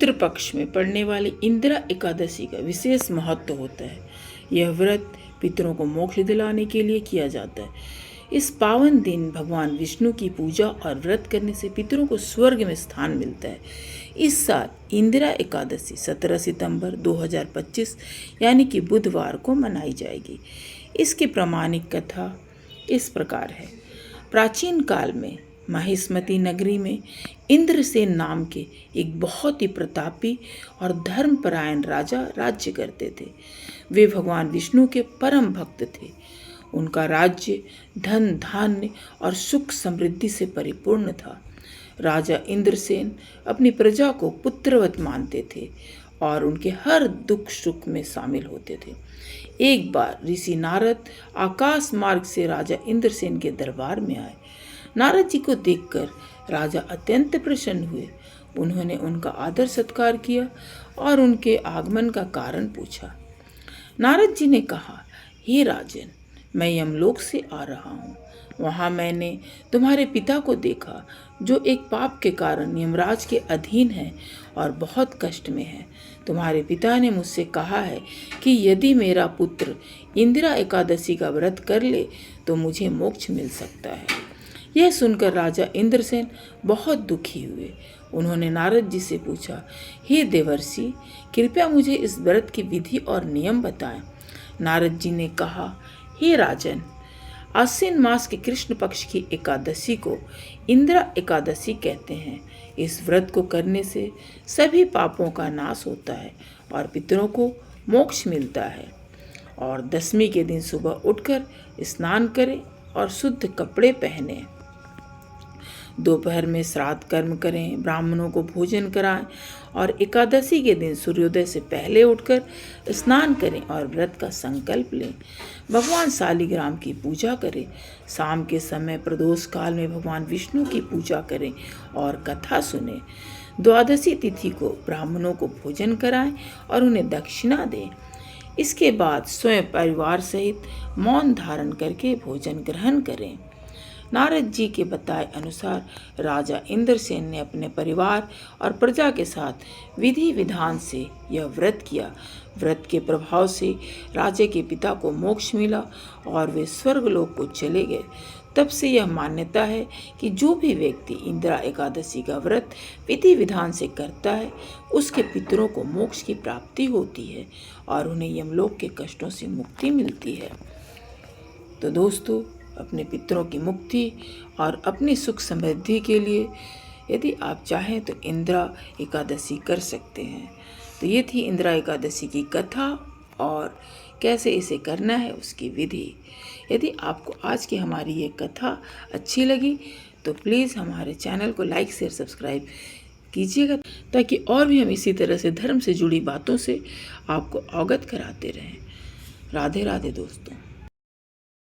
पितृपक्ष में पड़ने वाली इंदिरा एकादशी का विशेष महत्व होता है। यह व्रत पितरों को मोक्ष दिलाने के लिए किया जाता है। इस पावन दिन भगवान विष्णु की पूजा और व्रत करने से पितरों को स्वर्ग में स्थान मिलता है। इस साल इंदिरा एकादशी 17 सितंबर 2025 यानी कि बुधवार को मनाई जाएगी। इसकी प्रामाणिक कथा इस प्रकार है। प्राचीन काल में महिष्मती नगरी में इंद्रसेन नाम के एक बहुत ही प्रतापी और धर्मपरायण राजा राज्य करते थे। वे भगवान विष्णु के परम भक्त थे। उनका राज्य धन धान्य और सुख समृद्धि से परिपूर्ण था। राजा इंद्रसेन अपनी प्रजा को पुत्रवत मानते थे और उनके हर दुख सुख में शामिल होते थे। एक बार ऋषि नारद आकाश मार्ग से राजा इंद्रसेन के दरबार में आए। नारद जी को देखकर राजा अत्यंत प्रसन्न हुए। उन्होंने उनका आदर सत्कार किया और उनके आगमन का कारण पूछा। नारद जी ने कहा, हे राजन, मैं यमलोक से आ रहा हूँ। वहाँ मैंने तुम्हारे पिता को देखा जो एक पाप के कारण यमराज के अधीन है और बहुत कष्ट में है। तुम्हारे पिता ने मुझसे कहा है कि यदि मेरा पुत्र इंदिरा एकादशी का व्रत कर ले तो मुझे मोक्ष मिल सकता है। यह सुनकर राजा इंद्रसेन बहुत दुखी हुए। उन्होंने नारद जी से पूछा, हे देवर्षि, कृपया मुझे इस व्रत की विधि और नियम बताएं। नारद जी ने कहा, हे राजन, आश्विन मास के कृष्ण पक्ष की एकादशी को इंदिरा एकादशी कहते हैं। इस व्रत को करने से सभी पापों का नाश होता है और पितरों को मोक्ष मिलता है। और दशमी के दिन सुबह उठकर स्नान करें और शुद्ध कपड़े पहनें। दोपहर में श्राद्ध कर्म करें, ब्राह्मणों को भोजन कराएं और एकादशी के दिन सूर्योदय से पहले उठकर स्नान करें और व्रत का संकल्प लें। भगवान शालिग्राम की पूजा करें। शाम के समय प्रदोष काल में भगवान विष्णु की पूजा करें और कथा सुनें। द्वादशी तिथि को ब्राह्मणों को भोजन कराएं और उन्हें दक्षिणा दें। इसके बाद स्वयं परिवार सहित मौन धारण करके भोजन ग्रहण करें। नारद जी के बताए अनुसार राजा इंद्रसेन ने अपने परिवार और प्रजा के साथ विधि विधान से यह व्रत किया। व्रत के प्रभाव से राजा के पिता को मोक्ष मिला और वे स्वर्गलोक को चले गए। तब से यह मान्यता है कि जो भी व्यक्ति इंदिरा एकादशी का व्रत विधि विधान से करता है उसके पितरों को मोक्ष की प्राप्ति होती है और उन्हें यमलोक के कष्टों से मुक्ति मिलती है। तो दोस्तों, अपने पितरों की मुक्ति और अपनी सुख समृद्धि के लिए यदि आप चाहें तो इंदिरा एकादशी कर सकते हैं। तो ये थी इंदिरा एकादशी की कथा और कैसे इसे करना है उसकी विधि। यदि आपको आज की हमारी ये कथा अच्छी लगी तो प्लीज़ हमारे चैनल को लाइक शेयर सब्सक्राइब कीजिएगा ताकि और भी हम इसी तरह से धर्म से जुड़ी बातों से आपको अवगत कराते रहें। राधे राधे दोस्तों।